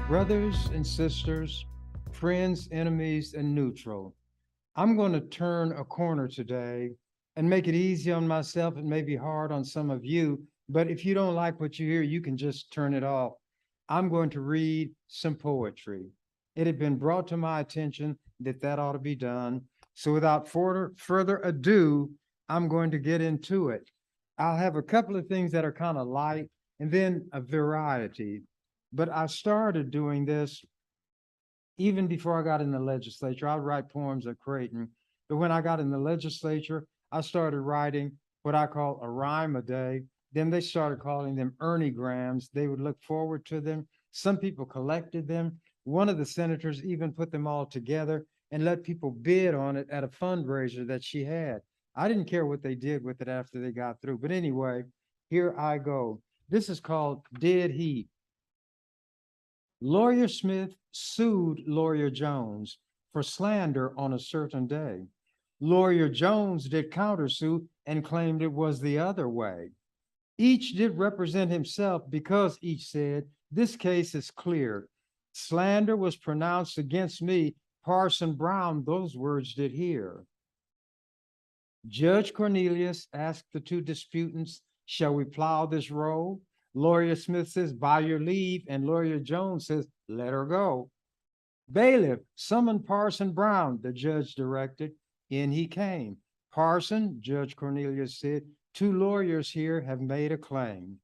Brothers and sisters, friends, enemies, and neutral. I'm going to turn a corner today and make it easy on myself. It may be hard on some of you, but if you don't like what you hear, you can just turn it off. I'm going to read some poetry. It had been brought to my attention that that ought to be done. So without further ado, I'm going to get into it. I'll have a couple of things that are kind of light and then a variety. But I started doing this even before I got in the legislature. I'd write poems at Creighton, but when I got in the legislature, I started writing what I call a rhyme a day. Then they started calling them Ernie Grams. They would look forward to them. Some people collected them. One of the senators even put them all together and let people bid on it at a fundraiser that she had. I didn't care what they did with it after they got through. But anyway, here I go. This is called Dead Heat. Lawyer Smith sued Lawyer Jones for slander on a certain day. Lawyer Jones did countersue and claimed it was the other way. Each did represent himself because each said, this case is clear. Slander was pronounced against me. Parson Brown, those words did hear. Judge Cornelius asked the two disputants, shall we plow this row? Lawyer Smith says, by your leave, and Lawyer Jones says, let her go. Bailiff, summon Parson Brown, the judge directed. In he came. Parson, Judge Cornelius said, two lawyers here have made a claim.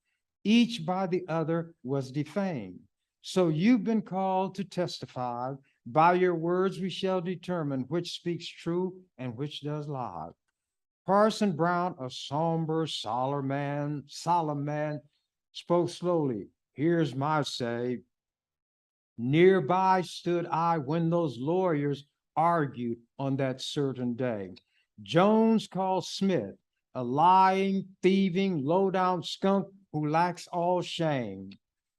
Each by the other was defamed. So you've been called to testify. By your words we shall determine which speaks true and which does lie. Parson Brown, a somber, solemn man, spoke slowly. Here's my say. Nearby stood I when those lawyers argued on that certain day. Jones called Smith a lying, thieving, low-down skunk who lacks all shame.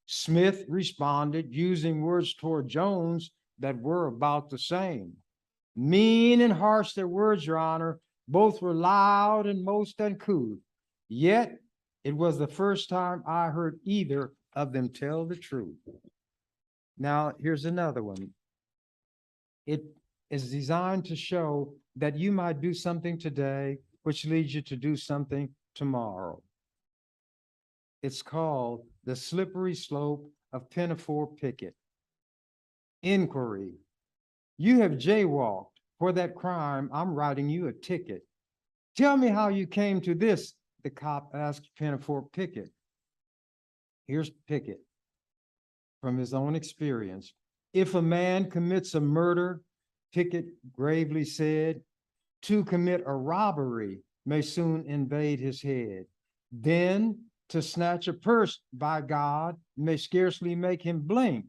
Smith responded using words toward Jones that were about the same. Mean and harsh their words, Your Honor. Both were loud and most uncouth. Yet it was the first time I heard either of them tell the truth. Now, here's another one. It is designed to show that you might do something today, which leads you to do something tomorrow. It's called The Slippery Slope of Pinafore Picket. Inquiry. You have jaywalked. For that crime, I'm writing you a ticket. Tell me how you came to this, the cop asked Pinafore Picket. Here's Picket from his own experience. If a man commits a murder, Picket gravely said, to commit a robbery may soon invade his head. Then to snatch a purse, by God, may scarcely make him blink.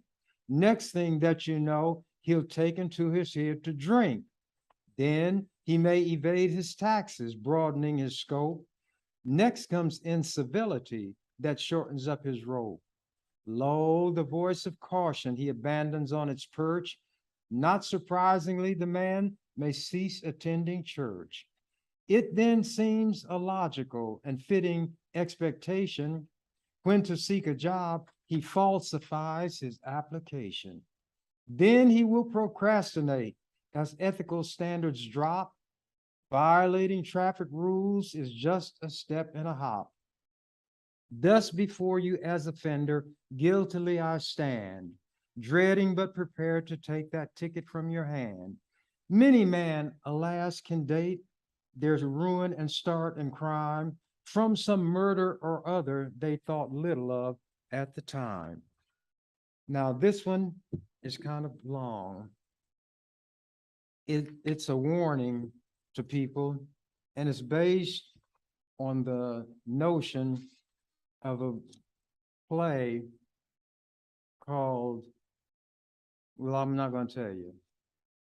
Next thing that you know, he'll take into his head to drink. Then he may evade his taxes, broadening his scope. Next comes incivility that shortens up his rope. Lo, the voice of caution he abandons on its perch. Not surprisingly, the man may cease attending church. It then seems a logical and fitting expectation when to seek a job, he falsifies his application. Then he will procrastinate as ethical standards drop. Violating traffic rules is just a step and a hop. Thus before you as offender, guiltily I stand, dreading but prepared to take that ticket from your hand. Many man, alas, can date their ruin and start in crime from some murder or other they thought little of at the time. Now this one is kind of long. It's a warning to people, and it's based on the notion of a play called, well, I'm not going to tell you,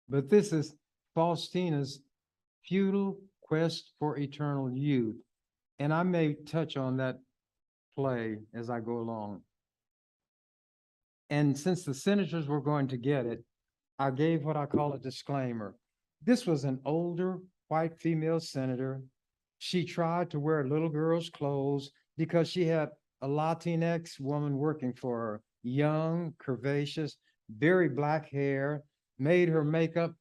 but this is Faustina's Futile Quest for Eternal Youth. And I may touch on that play as I go along. And since the senators were going to get it, I gave what I call a disclaimer. This was an older white female senator. She tried to wear little girl's clothes because she had a Latinx woman working for her. young, curvaceous, very black hair, made her makeup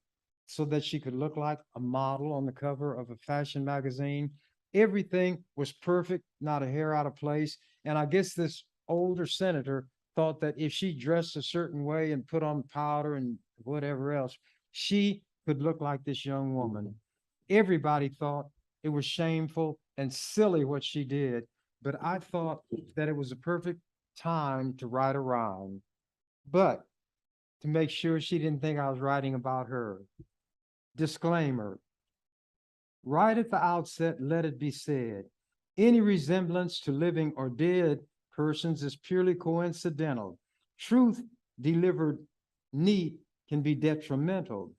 so that she could look like a model on the cover of a fashion magazine. Everything was perfect, not a hair out of place. And I guess this older senator thought that if she dressed a certain way and put on powder and whatever else, she could look like this young woman. Everybody thought it was shameful and silly what she did, but I thought that it was a perfect time to write a rhyme. But to make sure she didn't think I was writing about her. Disclaimer, right at the outset, let it be said, any resemblance to living or dead persons is purely coincidental. Truth delivered neat can be detrimental.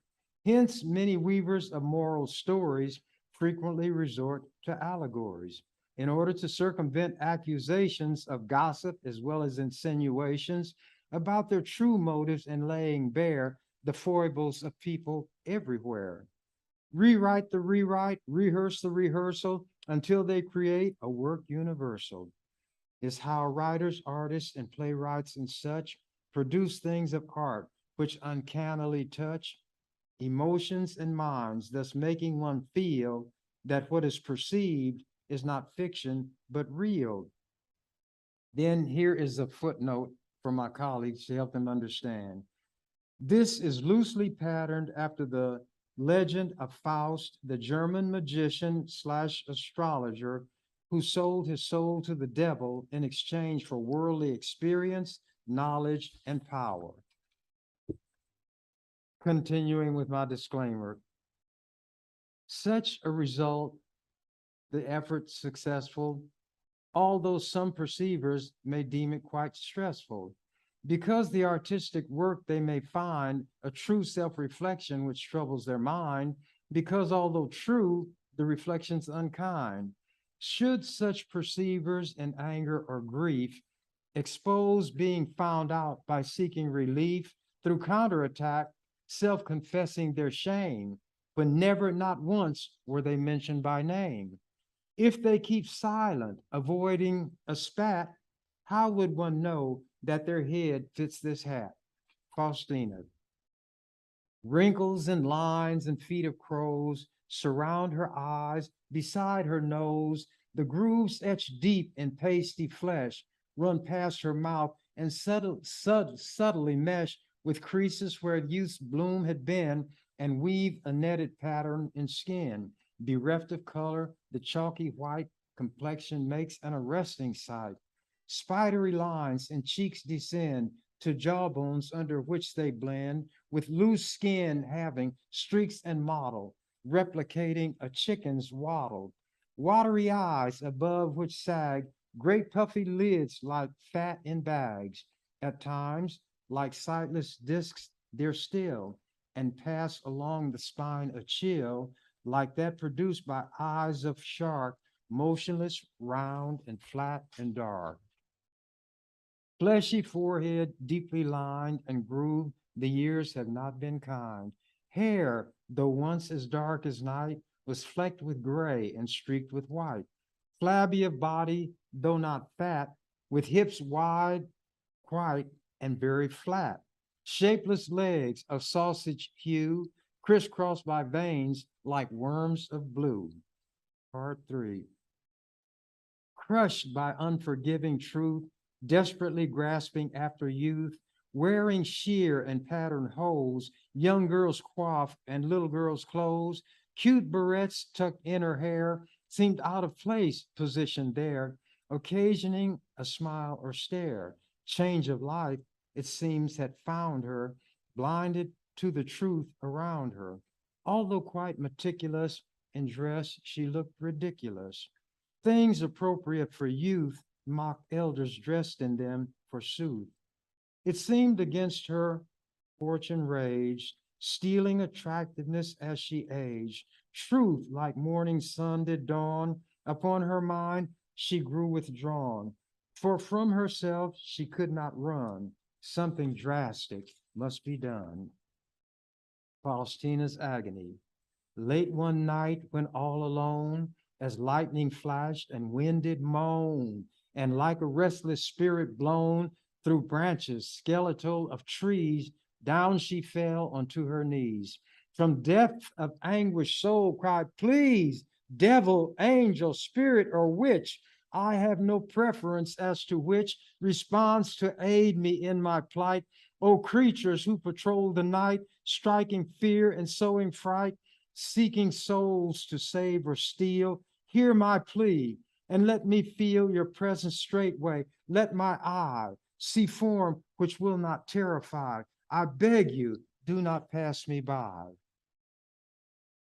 Hence, many weavers of moral stories frequently resort to allegories. In order to circumvent accusations of gossip as well as insinuations about their true motives and laying bare the foibles of people everywhere. Rewrite the rewrite, rehearse the rehearsal until they create a work universal. Is how writers, artists, and playwrights and such produce things of art which uncannily touch emotions and minds, thus making one feel that what is perceived is not fiction, but real. Then here is a footnote from my colleagues to help them understand. This is loosely patterned after the legend of Faust, the German magician slash astrologer who sold his soul to the devil in exchange for worldly experience, knowledge, and power. Continuing with my disclaimer, such a result, the effort successful, although some perceivers may deem it quite stressful. Because the artistic work they may find a true self-reflection which troubles their mind, because although true, the reflection's unkind. Should such perceivers in anger or grief expose being found out by seeking relief through counterattack, self-confessing their shame, when never, not once, were they mentioned by name? If they keep silent, avoiding a spat, how would one know that their head fits this hat? Faustina. Wrinkles and lines and feet of crows surround her eyes, beside her nose. The grooves etched deep in pasty flesh run past her mouth and subtly mesh with creases where youth's bloom had been and weave a netted pattern in skin. Bereft of color, the chalky white complexion makes an arresting sight. Spidery lines in cheeks descend to jawbones under which they blend, with loose skin having streaks and mottle, replicating a chicken's waddle. Watery eyes above which sag great puffy lids like fat in bags. At times, like sightless discs, they're still and pass along the spine a chill like that produced by eyes of shark, motionless, round, and flat and dark. Fleshy forehead, deeply lined and grooved, the years have not been kind. Hair, though once as dark as night, was flecked with gray and streaked with white. Flabby of body, though not fat, with hips wide, quite, and very flat. Shapeless legs of sausage hue, crisscrossed by veins like worms of blue. Part 3. Crushed by unforgiving truth, desperately grasping after youth, wearing sheer and patterned hose, young girls' coif and little girls' clothes, cute barrettes tucked in her hair seemed out of place positioned there, occasioning a smile or stare. Change of life, it seems, had found her, blinded to the truth around her. Although quite meticulous in dress, she looked ridiculous. Things appropriate for youth mocked elders dressed in them, forsooth. It seemed against her fortune raged, stealing attractiveness as she aged. Truth, like morning sun, did dawn upon her mind. She grew withdrawn, for from herself she could not run. Something drastic must be done. Faustina's agony. Late one night, when all alone, as lightning flashed and wind did moan, and like a restless spirit blown through branches skeletal of trees, down she fell onto her knees. From depth of anguish, soul cried, please, devil, angel, spirit, or witch, I have no preference as to which responds to aid me in my plight. O creatures who patrol the night, striking fear and sowing fright, seeking souls to save or steal, hear my plea and let me feel your presence straightway. Let my eye see form which will not terrify. I beg you, do not pass me by.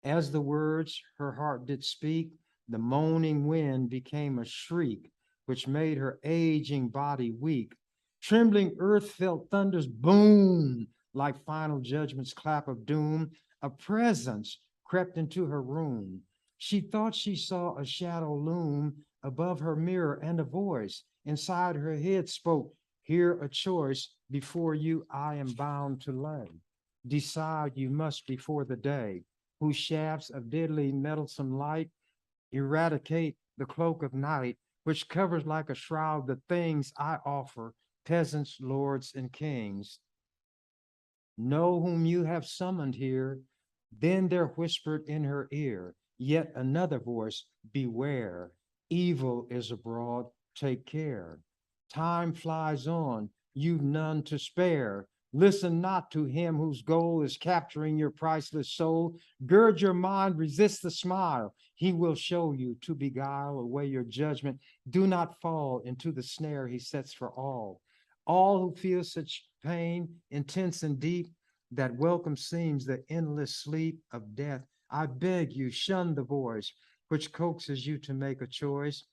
As the words her heart did speak, the moaning wind became a shriek, which made her aging body weak. Trembling earth felt thunder's boom, like final judgment's clap of doom. A presence crept into her room. She thought she saw a shadow loom above her mirror, and a voice inside her head spoke, here a choice before you I am bound to lay. Decide you must before the day, whose shafts of deadly meddlesome light eradicate the cloak of night, which covers like a shroud the things I offer, peasants, lords, and kings. Know whom you have summoned here. Then there whispered in her ear yet another voice, beware, evil is abroad, take care. Time flies on, you've none to spare. Listen not to him whose goal is capturing your priceless soul. Gird your mind, resist the smile. He will show you to beguile away your judgment. Do not fall into the snare he sets for all. All who feel such pain, intense and deep, that welcome seems the endless sleep of death. I beg you, shun the voice which coaxes you to make a choice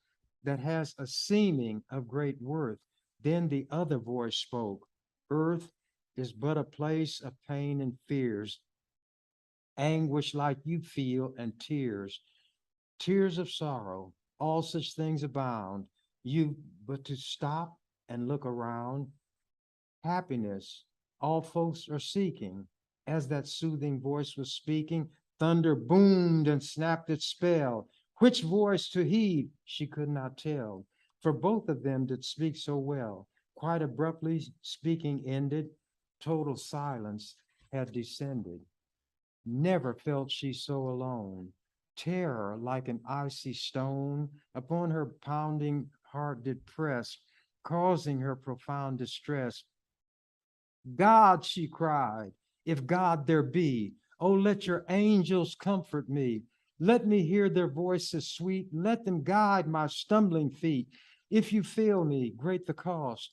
that has a seeming of great worth. Then the other voice spoke, earth is but a place of pain and fears, anguish like you feel and tears, tears of sorrow, all such things abound. You but to stop and look around, happiness all folks are seeking. As that soothing voice was speaking, thunder boomed and snapped its spell. Which voice to heed she could not tell, for both of them did speak so well. Quite abruptly speaking ended, total silence had descended. Never felt she so alone. Terror like an icy stone upon her pounding heart did press, causing her profound distress. God, she cried, if God there be, oh, let your angels comfort me. Let me hear their voices sweet. Let them guide my stumbling feet. If you fail me, great the cost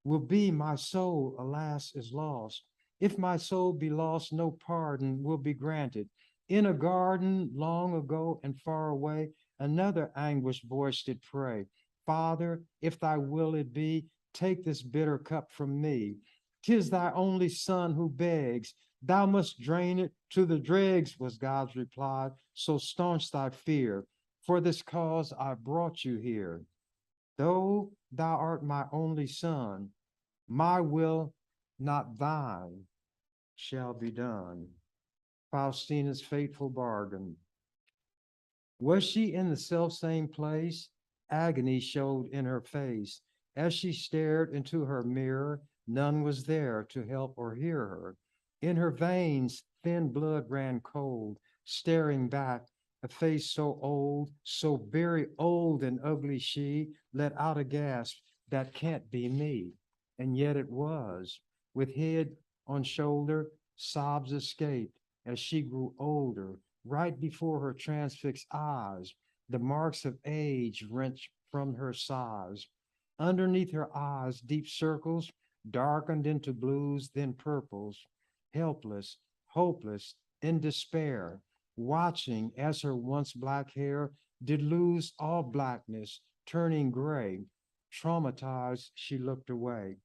will be. My soul, alas, is lost. If my soul be lost, no pardon will be granted. In a garden long ago and far away, another anguished voice did pray. Father, if thy will it be, take this bitter cup from me. 'Tis thy only son who begs. Thou must drain it to the dregs, was God's reply. So staunch thy fear. For this cause I brought you here. Though thou art my only son, my will, not thine, shall be done. Faustina's fateful bargain. Was she in the selfsame place? Agony showed in her face. As she stared into her mirror, none was there to help or hear her. In her veins, thin blood ran cold, staring back, a face so old, so very old and ugly she let out a gasp, that can't be me. And yet it was. With head on shoulder, sobs escaped as she grew older. Right before her transfixed eyes, the marks of age wrenched from her sighs. Underneath her eyes, deep circles darkened into blues, then purples, helpless, hopeless, in despair, watching as her once black hair did lose all blackness, turning gray. Traumatized, she looked away.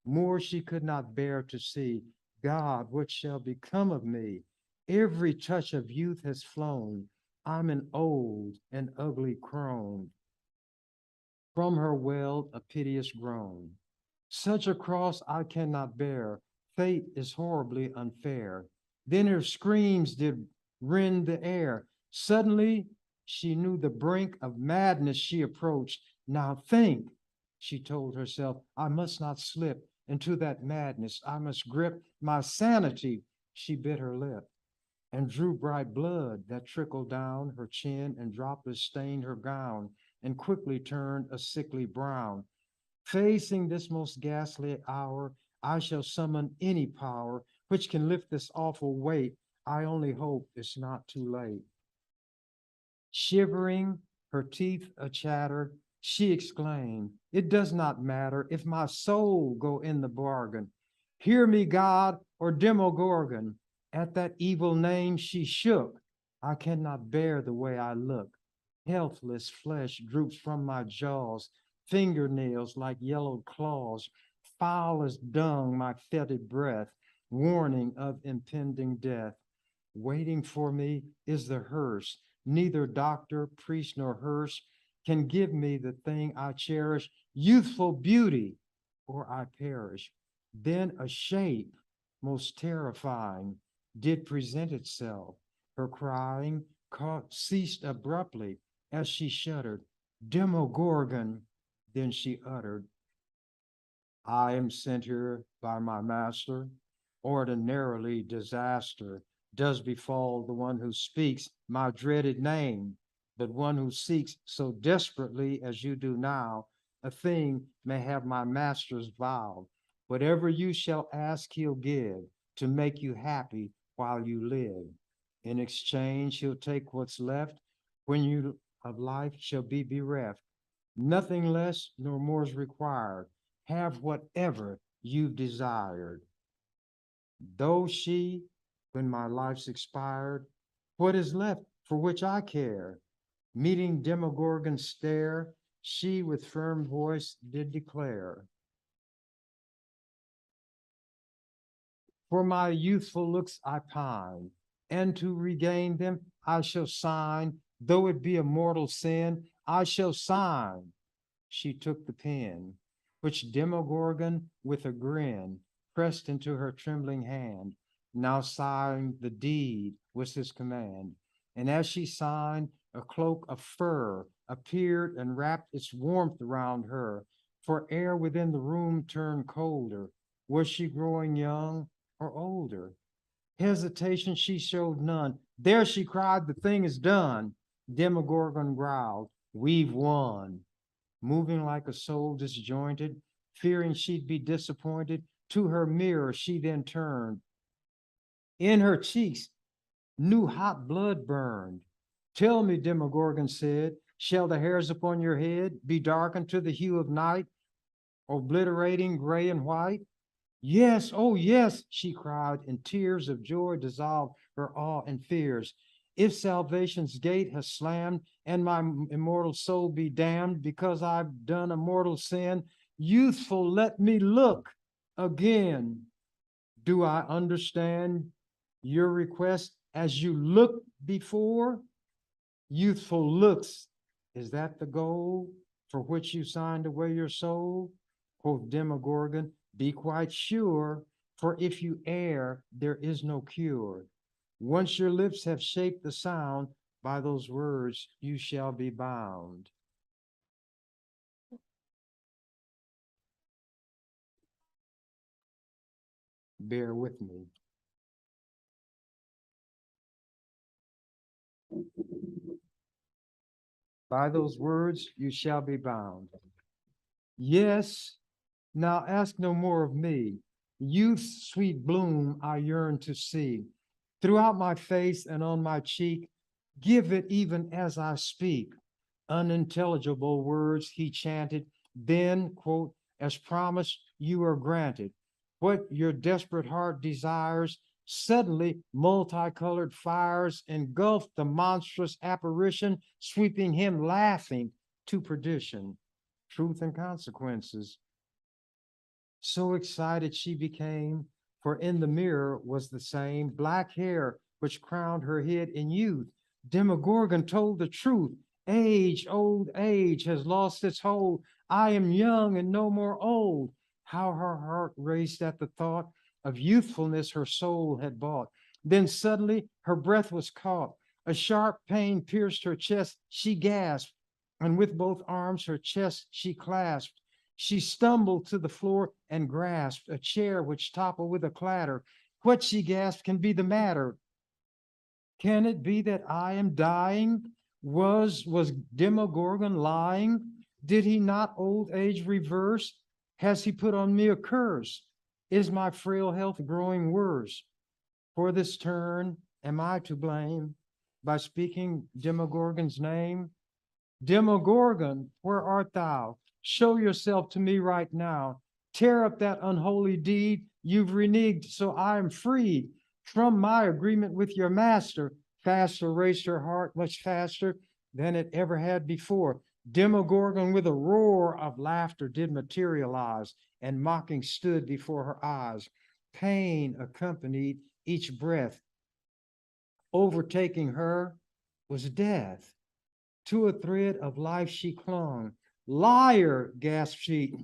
More she could not bear to see. God, what shall become of me? Every touch of youth has flown. I'm an old and ugly crone. From her welled a piteous groan. Such a cross I cannot bear. Fate is horribly unfair. Then her screams did rend the air. Suddenly she knew the brink of madness she approached. Now think, She told herself, I must not slip into that madness. I must grip my sanity. She bit her lip and drew bright blood that trickled down her chin, and droplets stained her gown and quickly turned a sickly brown. Facing this most ghastly hour, I shall summon any power which can lift this awful weight. I only hope it's not too late. Shivering, her teeth a chatter, she exclaimed, it does not matter if my soul go in the bargain. Hear me, God, or Demogorgon. At that evil name she shook. I cannot bear the way I look. Healthless flesh droops from my jaws, fingernails like yellowed claws, foul as dung my fetid breath, warning of impending death. Waiting for me is the hearse. Neither doctor, priest, nor hearse can give me the thing I cherish, youthful beauty, or I perish. Then a shape most terrifying did present itself. Her crying ceased abruptly as she shuddered. Demogorgon, then she uttered, I am sent here by my master. Ordinarily disaster does befall the one who speaks my dreaded name, but one who seeks so desperately as you do now, a thing may have my master's vow. Whatever you shall ask, he'll give to make you happy while you live. In exchange, he'll take what's left when you of life shall be bereft. Nothing less nor more is required. Have whatever you've desired. Though she, when my life's expired, what is left for which I care? Meeting Demogorgon's stare, she with firm voice did declare, for my youthful looks I pine, and to regain them I shall sign, though it be a mortal sin, I shall sign. She took the pen, which Demogorgon with a grin pressed into her trembling hand. Now signed the deed was his command. And as she signed, a cloak of fur appeared and wrapped its warmth around her, for air within the room turned colder. Was she growing young or older? Hesitation she showed none. There, she cried, the thing is done. Demogorgon growled, we've won. Moving like a soul disjointed, fearing she'd be disappointed, to her mirror she then turned. In her cheeks, new hot blood burned. Tell me, Demogorgon said, shall the hairs upon your head be darkened to the hue of night, obliterating gray and white? Yes, oh yes, she cried, and tears of joy dissolved her awe and fears. If salvation's gate has slammed and my immortal soul be damned because I've done a mortal sin, youthful, let me look again. Do I understand your request as you looked before? Youthful looks, is that the goal for which you signed away your soul? Quoth Demogorgon, be quite sure, for if you err, there is no cure. Once your lips have shaped the sound, by those words you shall be bound. Bear with me. By those words you shall be bound. Yes, now ask no more of me. Youth's sweet bloom I yearn to see. Throughout my face and on my cheek, give it even as I speak. Unintelligible words he chanted, then, quote, as promised, you are granted. What your desperate heart desires, suddenly multicolored fires engulfed the monstrous apparition, sweeping him laughing to perdition. Truth and consequences. So excited she became, for in the mirror was the same black hair which crowned her head in youth. Demogorgon told the truth. Age, old age, has lost its hold. I am young and no more old. How her heart raced at the thought of youthfulness her soul had bought. Then suddenly her breath was caught. A sharp pain pierced her chest. She gasped, and with both arms her chest she clasped. She stumbled to the floor and grasped a chair which toppled with a clatter. What, she gasped, can be the matter? Can it be that I am dying? Was Demogorgon lying? Did he not old age reverse? Has he put on me a curse? Is my frail health growing worse? For this turn, am I to blame by speaking Demogorgon's name? Demogorgon, where art thou? Show yourself to me right now. Tear up that unholy deed you've reneged, so I am freed from my agreement with your master. Faster raced her heart, much faster than it ever had before. Demogorgon with a roar of laughter did materialize, and mocking stood before her eyes. Pain accompanied each breath. Overtaking her was death. To a thread of life she clung. Liar, gasped she,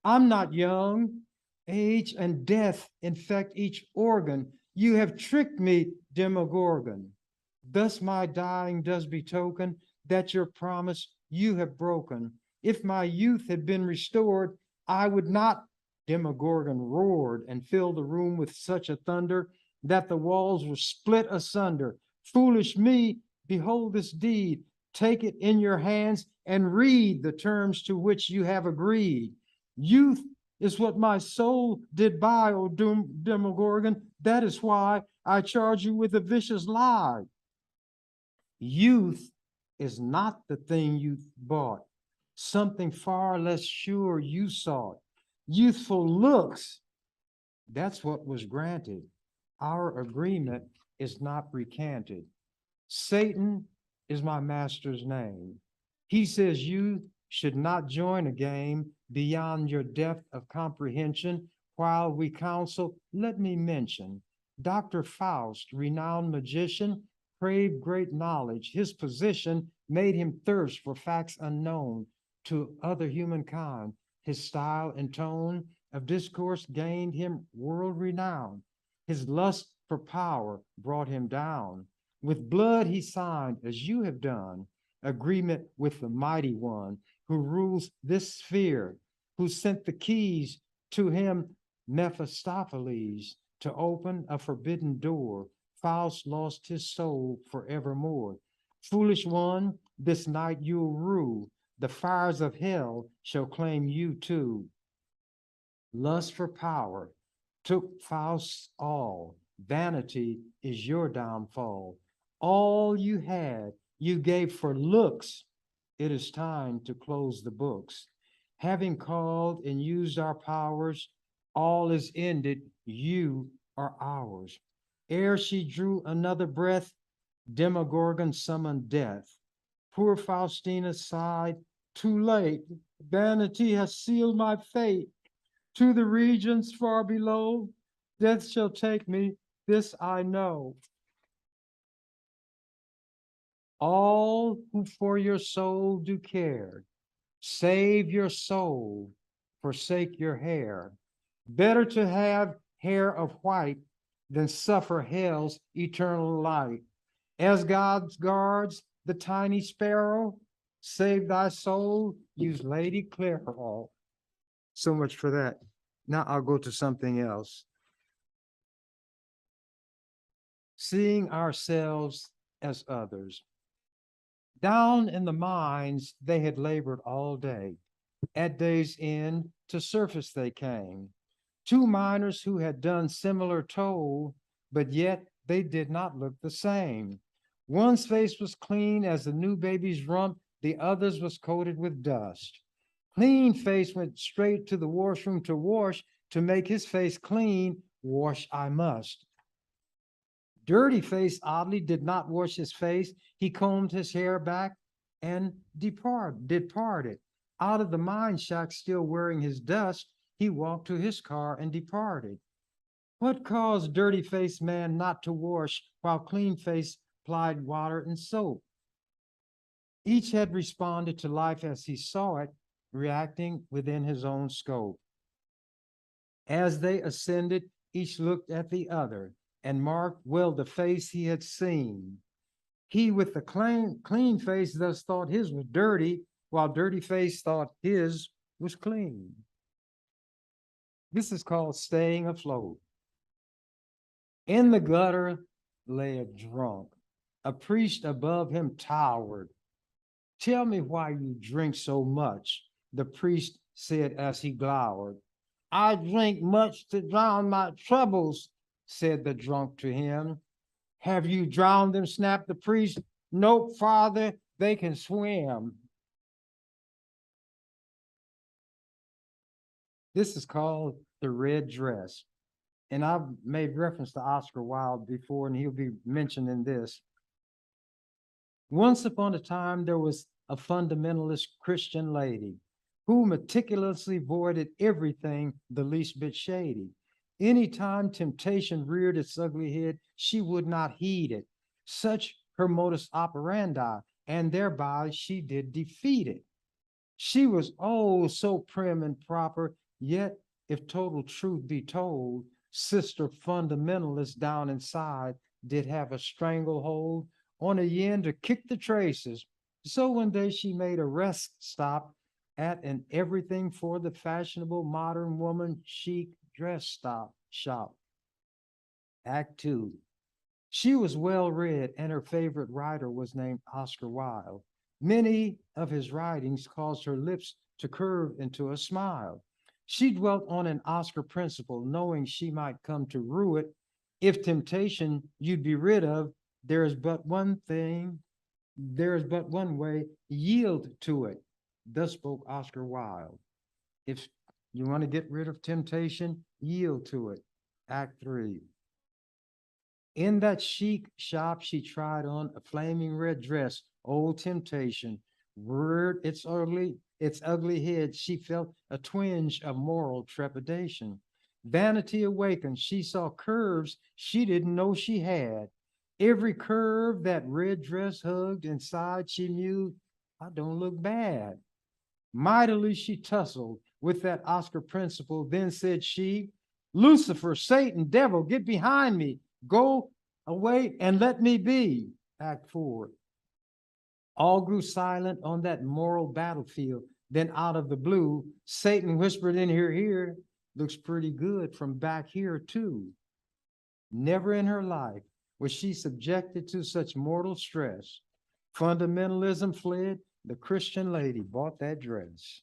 I'm not young. Age and death infect each organ. You have tricked me, Demogorgon. Thus my dying does betoken that your promise you have broken. If my youth had been restored, I would not. Demogorgon roared and filled the room with such a thunder that the walls were split asunder. Foolish me, behold this deed. Take it in your hands and read the terms to which you have agreed. Youth is what my soul did buy, O Demogorgon. That is why I charge you with a vicious lie. Youth is not the thing you bought. Something far less sure you sought. Youthful looks, that's what was granted. Our agreement is not recanted. Satan is my master's name. He says you should not join a game beyond your depth of comprehension. While we counsel, let me mention, Dr. Faust, renowned magician, craved great knowledge. His position made him thirst for facts unknown to other humankind. His style and tone of discourse gained him world renown. His lust for power brought him down. With blood he signed, as you have done, agreement with the mighty one who rules this sphere, who sent the keys to him, Mephistopheles, to open a forbidden door. Faust lost his soul forevermore. Foolish one, this night you'll rue. The fires of hell shall claim you too. Lust for power took Faust's all. Vanity is your downfall. All you had, you gave for looks. It is time to close the books. Having called and used our powers, all is ended, you are ours. Ere she drew another breath, Demogorgon summoned death. Poor Faustina sighed, too late, vanity has sealed my fate. To the regions far below, death shall take me, this I know. All who for your soul do care, save your soul, forsake your hair. Better to have hair of white than suffer hell's eternal light. As God guards the tiny sparrow, save thy soul, use Lady Clairol. So much for that. Now I'll go to something else. Seeing ourselves as others. Down in the mines, they had labored all day. At day's end, to surface they came. Two miners who had done similar toll, but yet they did not look the same. One's face was clean as the new baby's rump, the other's was coated with dust. Clean face went straight to the washroom to wash. To make his face clean, wash I must. Dirty face oddly did not wash his face. He combed his hair back and departed. Out of the mine shack, still wearing his dust, he walked to his car and departed. What caused dirty face man not to wash while clean face applied water and soap? Each had responded to life as he saw it, reacting within his own scope. As they ascended, each looked at the other and marked well the face he had seen. He with the clean face thus thought his was dirty, while dirty face thought his was clean. This is called staying afloat. In the gutter lay a drunk. A priest above him towered. Tell me why you drink so much, the priest said as he glowered. I drink much to drown my troubles, said the drunk to him. Have you drowned them? Snapped the priest. Nope, father, they can swim. This is called the red dress. And I've made reference to Oscar Wilde before, and he'll be mentioned in this. Once upon a time, there was a fundamentalist Christian lady who meticulously avoided everything the least bit shady. Anytime temptation reared its ugly head, she would not heed it. Such her modus operandi, and thereby she did defeat it. She was oh so prim and proper, yet if total truth be told, sister fundamentalist down inside did have a stranglehold on a yen to kick the traces. So one day she made a rest stop at an everything for the fashionable modern woman chic dress shop. Act 2. She was well read, and her favorite writer was named Oscar Wilde. Many of his writings caused her lips to curve into a smile. She dwelt on an Oscar principle, knowing she might come to rue it. If temptation you'd be rid of, there is but one way, yield to it. Thus spoke Oscar Wilde. If you want to get rid of temptation, yield to it. Act 3. In that chic shop, she tried on a flaming red dress. Old temptation reared its ugly head. She felt a twinge of moral trepidation. Vanity awakened. She saw curves she didn't know she had. Every curve that red dress hugged inside, she mused, I don't look bad. Mightily she tussled with that Oscar principle. Then said she, Lucifer, Satan, devil, get behind me. Go away and let me be. Act 4. All grew silent on that moral battlefield. Then out of the blue, Satan whispered in her ear, looks pretty good from back here too. Never in her life was she subjected to such mortal stress. Fundamentalism fled. The Christian lady bought that dress.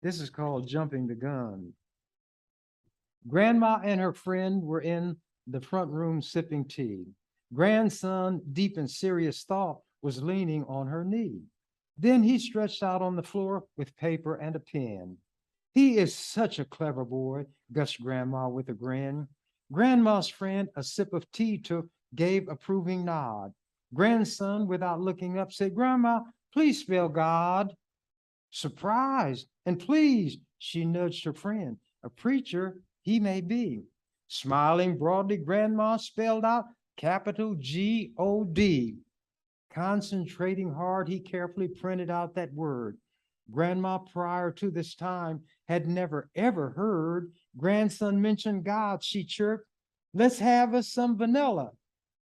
This is called jumping the gun. Grandma and her friend were in the front room sipping tea. Grandson, deep in serious thought, was leaning on her knee. Then he stretched out on the floor with paper and a pen. He is such a clever boy, gushed Grandma with a grin. Grandma's friend, a sip of tea took, gave approving nod. Grandson, without looking up, said, Grandma, please spell God. Surprised and pleased, she nudged her friend. A preacher he may be. Smiling broadly, Grandma spelled out capital G-O-D. Concentrating hard, he carefully printed out that word. Grandma, prior to this time, had never ever heard grandson mention God. She chirped, let's have us some vanilla.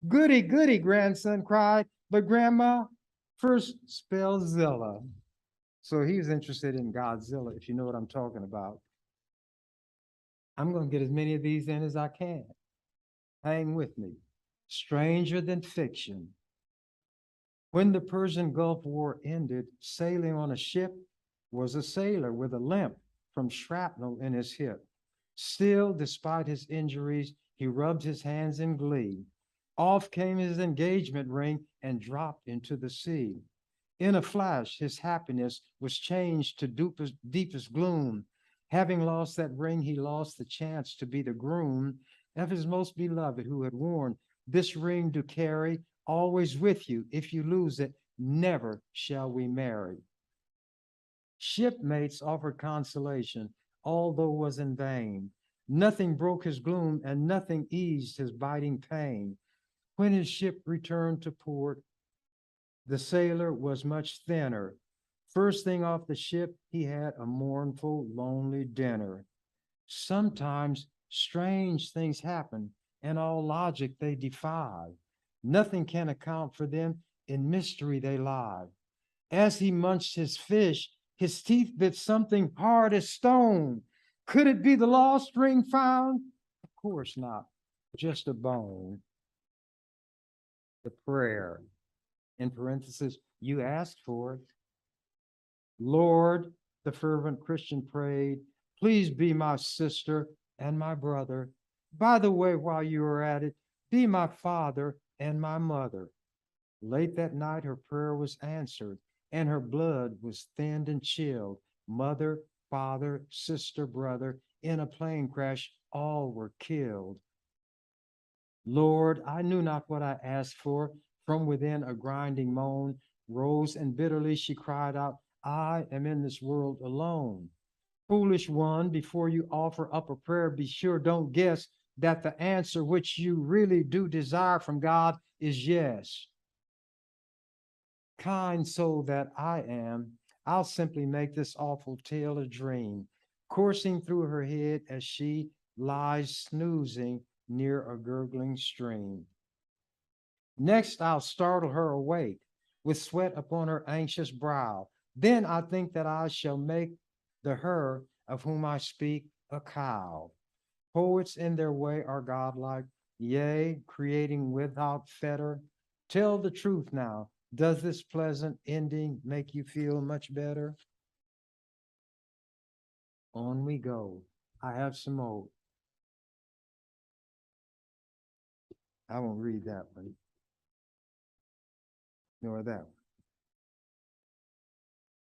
Goody, goody, grandson cried, but Grandma first spelled Zilla. So he was interested in Godzilla, if you know what I'm talking about. I'm going to get as many of these in as I can. Hang with me. Stranger than fiction. When the Persian Gulf War ended, sailing on a ship was a sailor with a limp from shrapnel in his hip. Still, despite his injuries, he rubbed his hands in glee. Off came his engagement ring and dropped into the sea. In a flash, his happiness was changed to deepest gloom. Having lost that ring, he lost the chance to be the groom of his most beloved, who had worn this ring to carry always with you. If you lose it, never shall we marry. Shipmates offered consolation, although was in vain. Nothing broke his gloom, and nothing eased his biting pain. When his ship returned to port, the sailor was much thinner. First thing off the ship, he had a mournful, lonely dinner. Sometimes strange things happen, and all logic they defy. Nothing can account for them, in mystery they lie. As he munched his fish, His teeth bit something hard as stone. Could it be the lost ring found? Of course not, just a bone. The prayer, in parentheses, you asked for it. Lord, the fervent Christian prayed, please be my sister and my brother. By the way, while you are at it, be my father and my mother. Late that night, her prayer was answered, and her blood was thinned and chilled. Mother, father, sister, brother, in a plane crash, all were killed. Lord, I knew not what I asked for. From within a grinding moan rose, and bitterly she cried out, I am in this world alone. Foolish one, before you offer up a prayer, be sure don't guess that the answer which you really do desire from God is yes. Kind soul that I am, I'll simply make this awful tale a dream, coursing through her head as she lies snoozing near a gurgling stream. Next, I'll startle her awake with sweat upon her anxious brow. Then I think that I shall make the her of whom I speak a cow. Poets in their way are godlike, yea, creating without fetter. Tell the truth now. Does this pleasant ending make you feel much better? On we go. I have some more. I won't read that one, nor that one.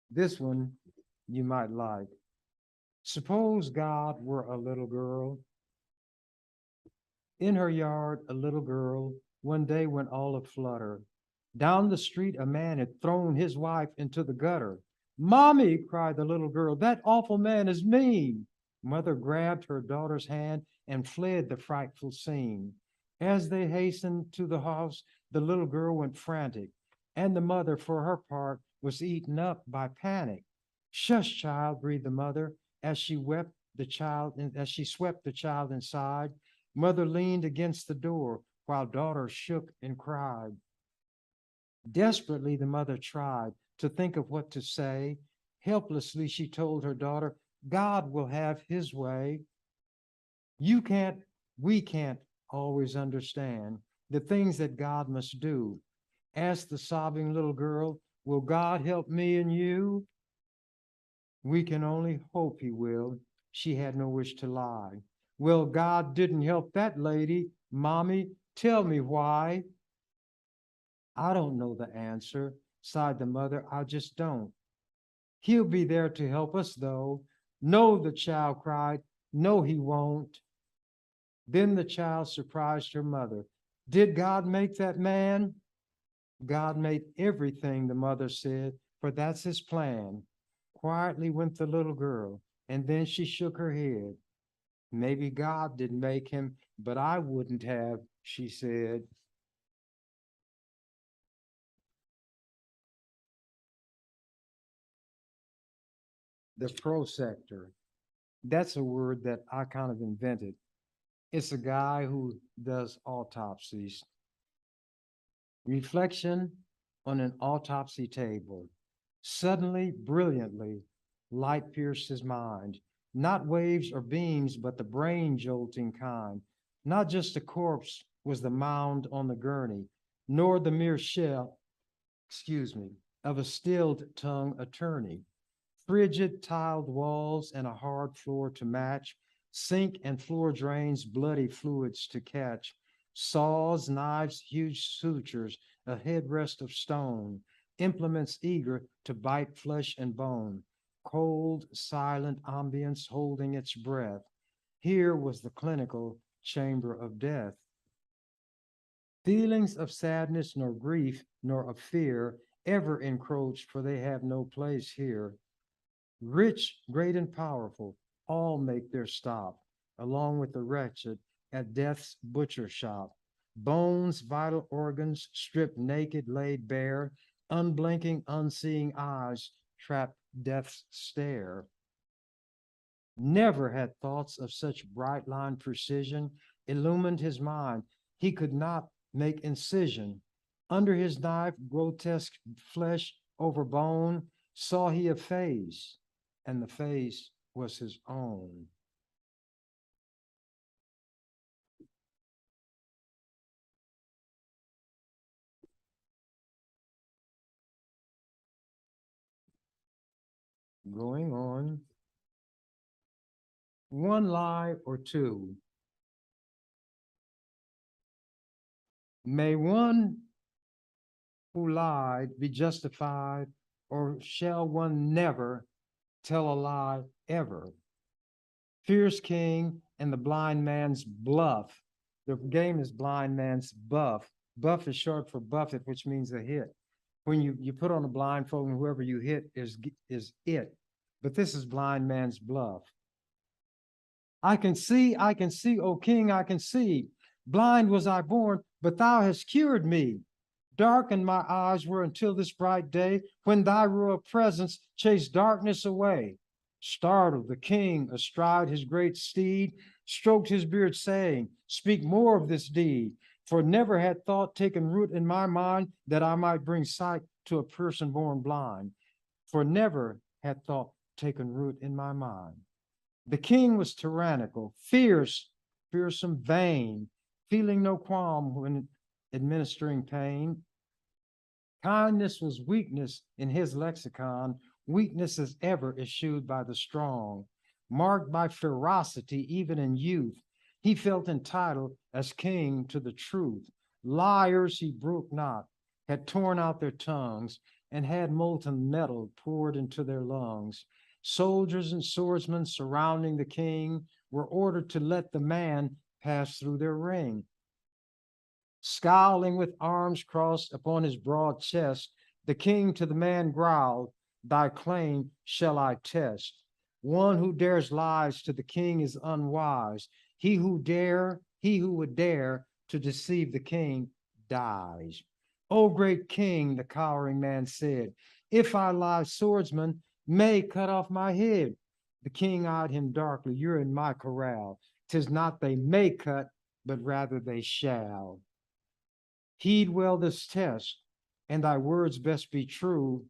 This one you might like. Suppose God were a little girl. In her yard, a little girl one day went all aflutter. Down the street, a man had thrown his wife into the gutter. Mommy, cried the little girl, that awful man is mean. Mother grabbed her daughter's hand and fled the frightful scene. As they hastened to the house, the little girl went frantic, and the mother, for her part, was eaten up by panic. Shush, child, breathed the mother as she wept the child, as she swept the child inside. Mother leaned against the door while daughter shook and cried. Desperately, the mother tried to think of what to say. Helplessly, she told her daughter, God will have his way. You can't, we can't always understand the things that God must do. Asked the sobbing little girl, will God help me and you? We can only hope he will. She had no wish to lie. Well, God didn't help that lady. Mommy, tell me why. I don't know the answer, sighed the mother. I just don't. He'll be there to help us, though. No, the child cried. No, he won't. Then the child surprised her mother. Did God make that man? God made everything, the mother said, for that's his plan. Quietly went the little girl, and then she shook her head. Maybe God didn't make him, but I wouldn't have, she said. The prosector. That's a word that I kind of invented. It's a guy who does autopsies. Reflection on an autopsy table. Suddenly, brilliantly, light pierced his mind. Not waves or beams, but the brain jolting kind. Not just a corpse was the mound on the gurney, nor the mere shell, of a stilled tongue attorney. Frigid tiled walls and a hard floor to match, sink and floor drains, bloody fluids to catch, saws, knives, huge sutures, a headrest of stone, implements eager to bite flesh and bone, cold, silent ambience holding its breath. Here was the clinical chamber of death. Feelings of sadness, nor grief, nor of fear ever encroach, for they have no place here. Rich, great, and powerful, all make their stop, along with the wretched, at death's butcher shop. Bones, vital organs, stripped naked, laid bare, unblinking, unseeing eyes trap death's stare. Never had thoughts of such bright line precision illumined his mind. He could not make incision. Under his knife, grotesque flesh over bone, saw he a face, and the face was his own. Going on. One lie or two. May one who lied be justified, or shall one never tell a lie ever? Fierce king and the blind man's bluff. The game is blind man's buff. Buff is short for buffet, which means a hit. When you put on a blindfold and whoever you hit is it. But this is blind man's bluff. I can see, O king, I can see. Blind was I born, but thou hast cured me. Darkened my eyes were until this bright day, when thy royal presence chased darkness away. Startled, the king, astride his great steed, stroked his beard, saying, speak more of this deed. For never had thought taken root in my mind that I might bring sight to a person born blind. For never had thought taken root in my mind. The king was tyrannical, fierce, fearsome, vain, feeling no qualm when administering pain. Kindness was weakness in his lexicon, weakness as ever eschewed by the strong. Marked by ferocity even in youth, he felt entitled as king to the truth. Liars he broke not, had torn out their tongues, and had molten metal poured into their lungs. Soldiers and swordsmen surrounding the king were ordered to let the man pass through their ring. Scowling with arms crossed upon his broad chest, the king to the man growled, thy claim shall I test. One who dares lies to the king is unwise. He who would dare to deceive the king dies. O great king, the cowering man said, if I lie, swordsman may cut off my head. The king eyed him darkly, you're in my corral. 'Tis not they may cut, but rather they shall. Heed well this test, and thy words best be true.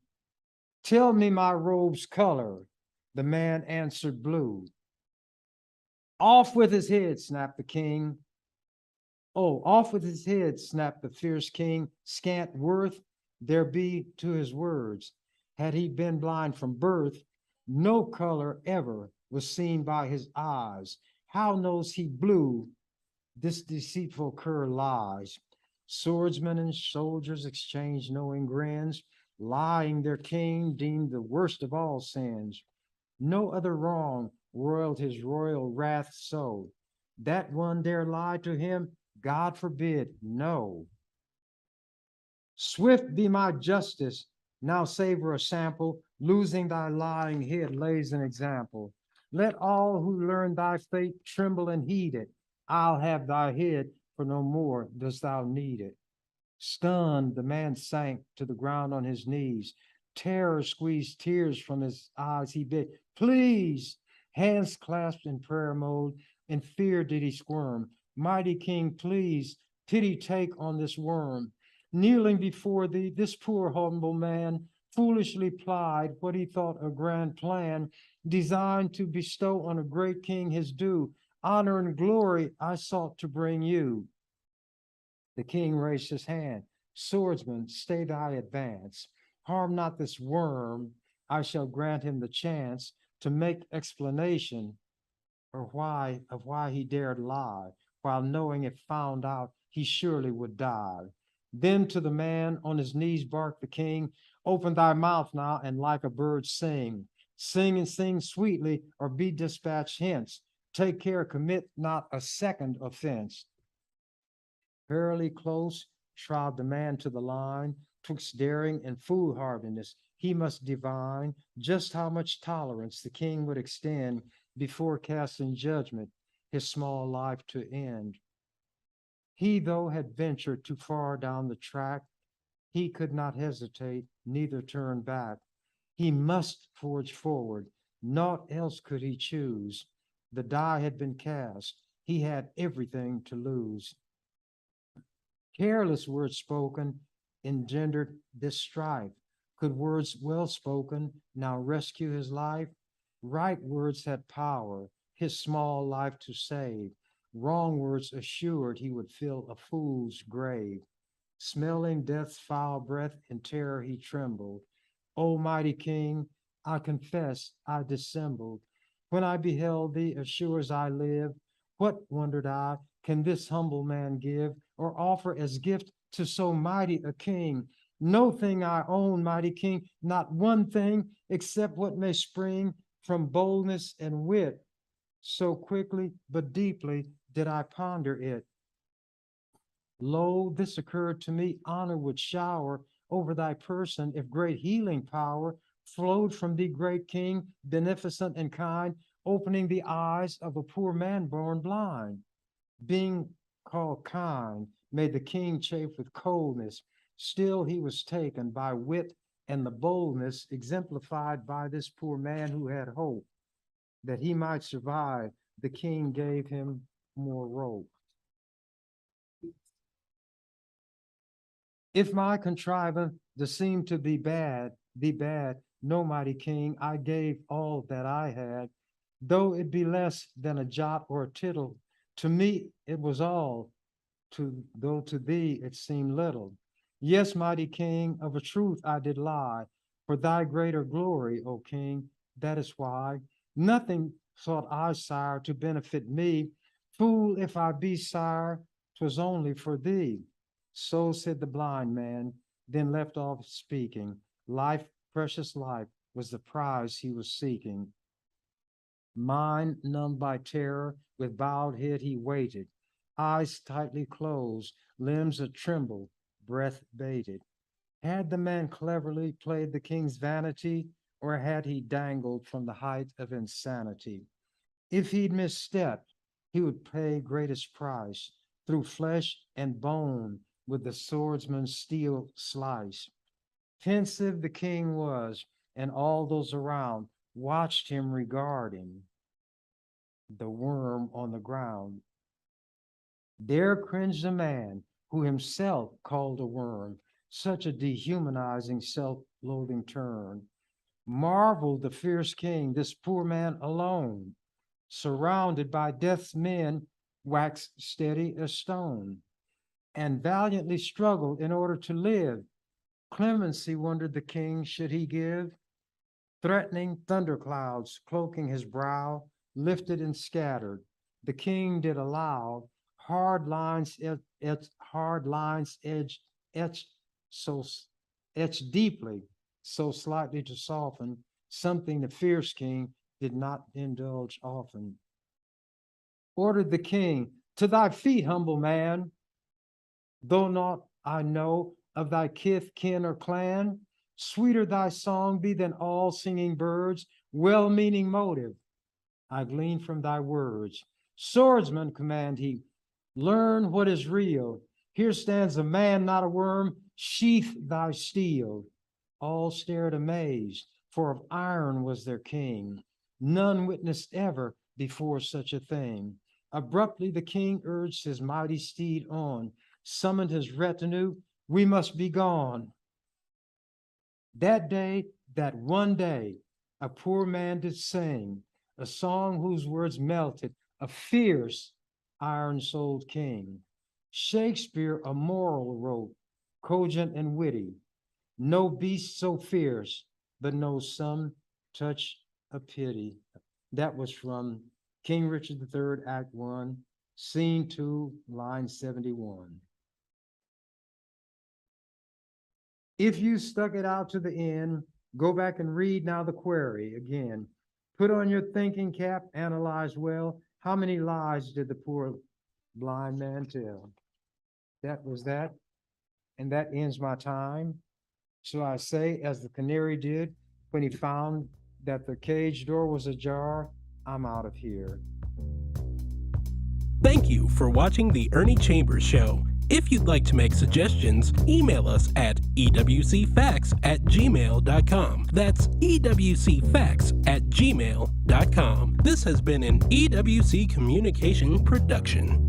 Tell me my robe's color. The man answered blue. Off with his head, snapped the king. Oh, off with his head, snapped the fierce king. Scant worth there be to his words. Had he been blind from birth, no color ever was seen by his eyes. How knows he blue? This deceitful cur lies. Swordsmen and soldiers exchanged knowing grins. Lying their king deemed the worst of all sins. No other wrong roiled his royal wrath so. That one dare lie to him, God forbid, no. Swift be my justice, now savor a sample. Losing thy lying head lays an example. Let all who learn thy fate tremble and heed it. I'll have thy head, for no more dost thou need it. Stunned, the man sank to the ground on his knees. Terror squeezed tears from his eyes. He bid, please. Hands clasped in prayer mode, in fear did he squirm. Mighty king, please, pity take on this worm. Kneeling before thee, this poor humble man foolishly plied what he thought a grand plan, designed to bestow on a great king his due. Honor and glory I sought to bring you. The king raised his hand. Swordsman, stay thy advance. Harm not this worm. I shall grant him the chance to make explanation of why he dared lie, while knowing if found out, he surely would die. Then to the man on his knees barked the king, open thy mouth now and like a bird sing. Sing and sing sweetly, or be dispatched hence. Take care, commit not a second offense. Verily close trod the man to the line, twixt daring and foolhardiness. He must divine just how much tolerance the king would extend before casting judgment, his small life to end. He, though, had ventured too far down the track, he could not hesitate, neither turn back. He must forge forward, naught else could he choose. The die had been cast, he had everything to lose. Careless words spoken engendered this strife. Could words well spoken now rescue his life? Right words had power, his small life to save. Wrong words assured he would fill a fool's grave. Smelling death's foul breath, in terror he trembled. O mighty King, I confess I dissembled. When I beheld thee, as sure as I live, what, wondered I, can this humble man give or offer as gift to so mighty a king? No thing I own, mighty King, not one thing, except what may spring from boldness and wit. So quickly but deeply did I ponder it. Lo, this occurred to me, honor would shower over thy person if great healing power flowed from thee, great King, beneficent and kind, opening the eyes of a poor man born blind. Being called kind, made the king chafe with coldness. Still he was taken by wit and the boldness exemplified by this poor man who had hope that he might survive. The king gave him more rope. If my contrivance seemed to be bad, no, mighty King, I gave all that I had, though it be less than a jot or a tittle. To me it was all, though to thee it seemed little. Yes, mighty King, of a truth I did lie, for thy greater glory, O King, that is why. Nothing sought I, sire, to benefit me. Fool if I be, sire, 'twas only for thee. So said the blind man, then left off speaking. Life, precious life, was the prize he was seeking. Mind numbed by terror, with bowed head he waited, eyes tightly closed, limbs a tremble, breath bated. Had the man cleverly played the king's vanity, or had he dangled from the height of insanity? If he'd misstepped, he would pay greatest price, through flesh and bone with the swordsman's steel slice. Pensive the king was, and all those around watched him regarding the worm on the ground. There cringed a man who himself called a worm, such a dehumanizing, self-loathing turn. Marveled the fierce king, this poor man alone, surrounded by death's men, waxed steady as stone, and valiantly struggled in order to live. Clemency, wondered the king, should he give? Threatening thunderclouds, cloaking his brow, lifted and scattered. The king did allow hard lines etched deeply, so slightly to soften something the fierce king did not indulge often. Ordered the king, to thy feet, humble man, though not I know of thy kith, kin, or clan, sweeter thy song be than all singing birds, well-meaning motive I glean from thy words. Swordsman, command he, learn what is real. Here stands a man, not a worm, sheath thy steel. All stared amazed, for of iron was their king. None witnessed ever before such a thing. Abruptly the king urged his mighty steed on, summoned his retinue, we must be gone. That day, that one day, a poor man did sing, a song whose words melted a fierce, iron-souled king. Shakespeare a moral wrote, cogent and witty. No beast so fierce, but knows some touch of pity. That was from King Richard III, Act 1, Scene 2, line 71. If you stuck it out to the end, go back and read now the query again. Put on your thinking cap, analyze well. How many lies did the poor blind man tell? That was that, and that ends my time. So I say, as the canary did when he found that the cage door was ajar, I'm out of here. Thank you for watching the Ernie Chambers Show. If you'd like to make suggestions, email us at ewcfacts@gmail.com. That's ewcfacts@gmail.com. This has been an EWC Communication production.